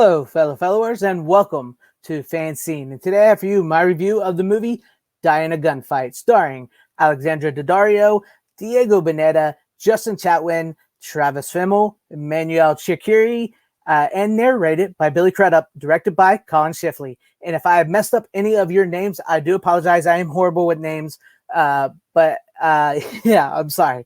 Hello, fellow followers, and welcome to FanZcene. And today I have for you my review of the movie In A Gunfight, starring Alexandra Daddario, Diego Boneta, Justin Chatwin, Travis Fimmel, Emmanuel Chikiri, and narrated by Billy Crudup, directed by Colin Shifley. And if I have messed up any of your names, I do apologize. I am horrible with names, but yeah, I'm sorry.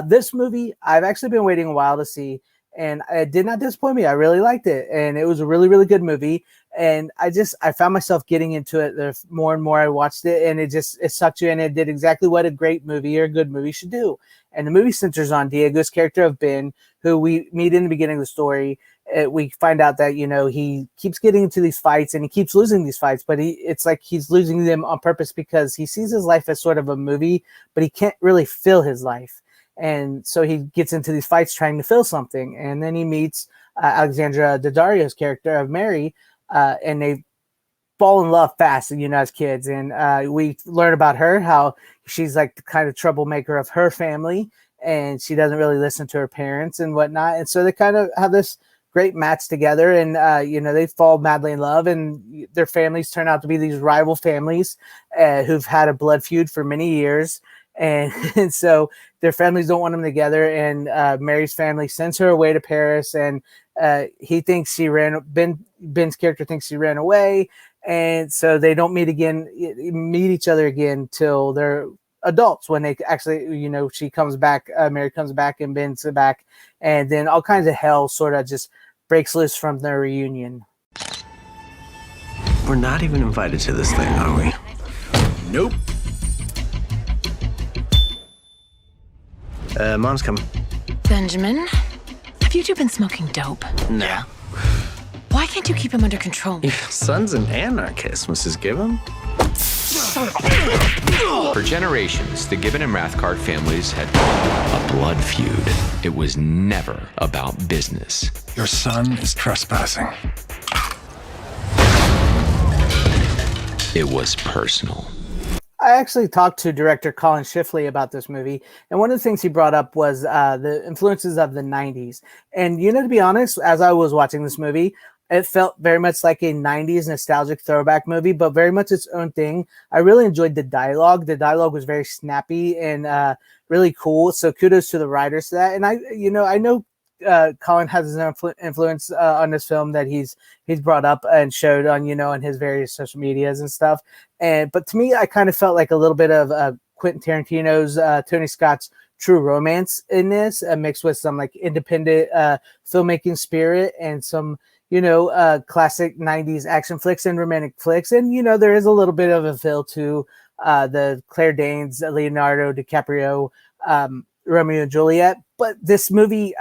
This movie, I've actually been waiting a while to see, and it did not disappoint me. I really liked it, and it was a really, really good movie. And I found myself getting into it. The more and more I watched it, and it sucked you in. It did exactly what a great movie or a good movie should do. And the movie centers on Diego's character of Ben, who we meet in the beginning of the story. We find out that, he keeps getting into these fights and he keeps losing these fights, but it's like he's losing them on purpose because he sees his life as sort of a movie, but he can't really feel his life. And so he gets into these fights trying to feel something. And then he meets Alexandra Daddario's character of Mary, and they fall in love fast, as kids. And we learn about her, how she's like the kind of troublemaker of her family, and she doesn't really listen to her parents and whatnot. And so they kind of have this great match together, and they fall madly in love, and their families turn out to be these rival families who've had a blood feud for many years. And so their families don't want them together, and Mary's family sends her away to Paris, and he thinks Ben's character thinks she ran away, and so they don't meet each other again till they're adults, when they actually, she comes back, Mary comes back and Ben's back, and then all kinds of hell sort of just breaks loose from their reunion. We're not even invited to this thing, are we? Nope. Mom's coming. Benjamin, have you two been smoking dope? No. Why can't you keep him under control? Your son's an anarchist, Mrs. Gibbon. For generations, the Gibbon and Rathcard families had a blood feud. It was never about business. Your son is trespassing. It was personal. I actually talked to director Colin Shifley about this movie, and one of the things he brought up was the influences of the 90s. And, to be honest, as I was watching this movie, it felt very much like a 90s nostalgic throwback movie, but very much its own thing. I really enjoyed the dialogue. The dialogue was very snappy and really cool, so kudos to the writers for that. And I know Colin has his own influence on this film that he's brought up and showed on on his various social medias and stuff. But to me, I kind of felt like a little bit of Quentin Tarantino's Tony Scott's True Romance in this, mixed with some like independent filmmaking spirit and some classic 90s action flicks and romantic flicks. And there is a little bit of a feel to the Claire Danes, Leonardo DiCaprio, Romeo and Juliet. But this movie,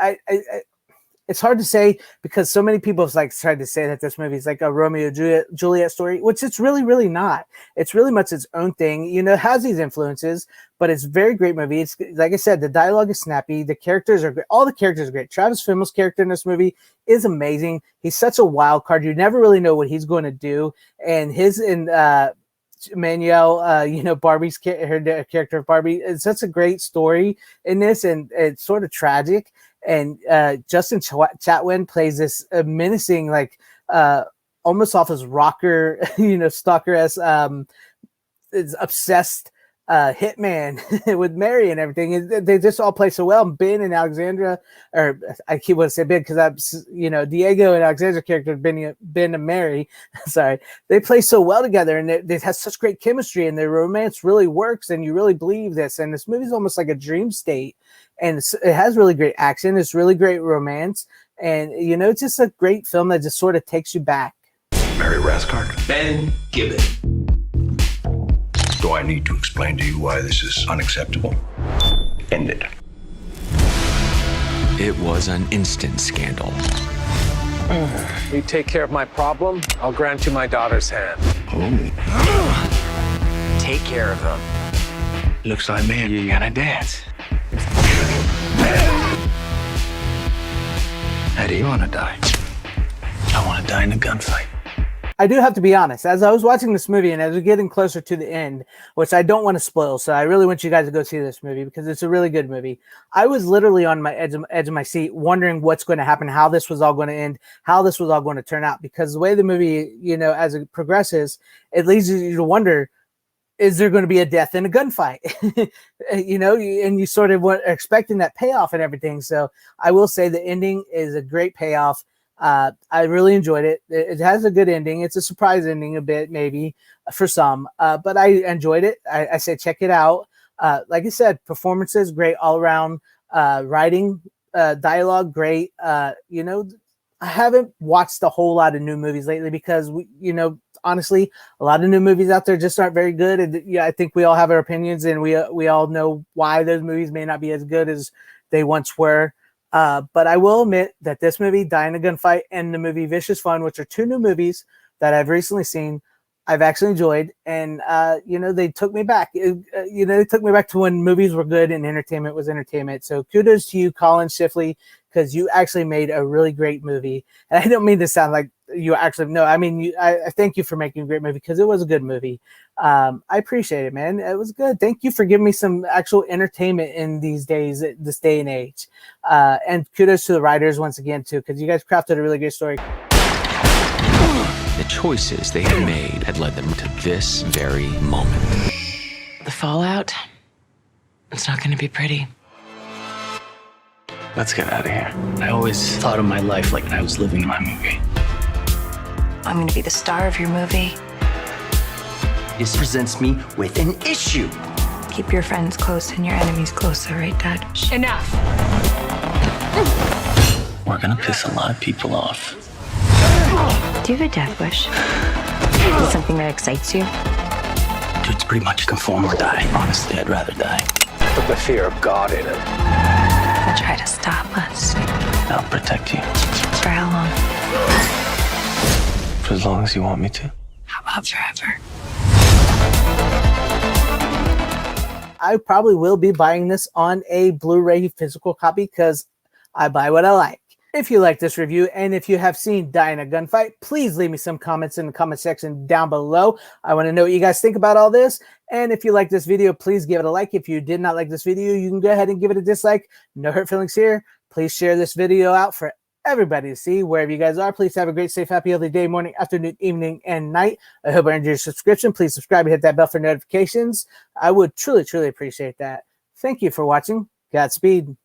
it's hard to say because so many people have tried to say that this movie is like a Romeo and Juliet story, which it's really, really not. It's really much its own thing. It has these influences, but it's a very great movie. It's like I said, the dialogue is snappy. The characters are great. All the characters are great. Travis Fimmel's character in this movie is amazing. He's such a wild card. You never really know what he's going to do. And Emmanuel, Barbie's her character of Barbie, it's such a great story in this, and it's sort of tragic. And Justin Chatwin plays this menacing, almost off his rocker, stalker-esque, is obsessed hitman with Mary and everything. They just all play so well. Ben and Alexandra, or I keep wanting to say Ben because Diego and Alexandra character Ben and Mary, sorry, they play so well together, and they have such great chemistry, and their romance really works, and you really believe this. And this movie is almost like a dream state, and it has really great action. It's really great romance, and it's just a great film that just sort of takes you back. Mary Rathcard. Ben Gibbon. Do I need to explain to you why this is unacceptable? End it. It was an instant scandal. You take care of my problem, I'll grant you my daughter's hand. Oh. Take care of him. Looks like me and you gonna dance. How do you want to die? I want to die in a gunfight. I do have to be honest. As I was watching this movie and as we're getting closer to the end, which I don't want to spoil, so I really want you guys to go see this movie because it's a really good movie. I was literally on my edge of my seat, wondering what's going to happen, how this was all going to end, how this was all going to turn out. Because the way the movie, as it progresses, it leads you to wonder: is there going to be a death in a gunfight? And you sort of were expecting that payoff and everything. So I will say the ending is a great payoff. I really enjoyed it. It has a good ending. It's a surprise ending a bit, maybe for some, but I enjoyed it. I said, check it out. Like I said, performances, great all around, writing, dialogue, great. I haven't watched a whole lot of new movies lately because honestly, a lot of new movies out there just aren't very good. And I think we all have our opinions, and we all know why those movies may not be as good as they once were. But I will admit that this movie, Die in a Gunfight, and the movie Vicious Fun, which are two new movies that I've recently seen, I've actually enjoyed. And, they took me back. They took me back to when movies were good and entertainment was entertainment. So kudos to you, Colin Shifley, because you actually made a really great movie. And I don't mean to sound like you actually, no, I mean, I thank you for making a great movie because it was a good movie. I appreciate it, man. It was good. Thank you for giving me some actual entertainment in these days, this day and age. And kudos to the writers once again, too, because you guys crafted a really good story. The choices they had made had led them to this very moment. The fallout, it's not going to be pretty. Let's get out of here. I always thought of my life like I was living my movie. I'm going to be the star of your movie. This presents me with an issue. Keep your friends close and your enemies closer, right, Dad? Enough. We're gonna piss a lot of people off. Do you have a death wish? Something that excites you? Dude, it's pretty much conform or die. Honestly, I'd rather die. Put the fear of God in it. They'll try to stop us. I'll protect you. For how long? For as long as you want me to. How about forever? I probably will be buying this on a Blu-ray physical copy because I buy what I like. If you like this review and if you have seen Die in a Gunfight, please leave me some comments in the comment section down below. I want to know what you guys think about all this. And if you like this video, please give it a like. If you did not like this video, you can go ahead and give it a dislike. No hurt feelings here. Please share this video out for everybody to see wherever you guys are. Please have a great, safe, happy, healthy day, morning, afternoon, evening, and night. I hope I earned your subscription. Please subscribe and hit that bell for notifications. I would truly, truly appreciate that. Thank you for watching. Godspeed.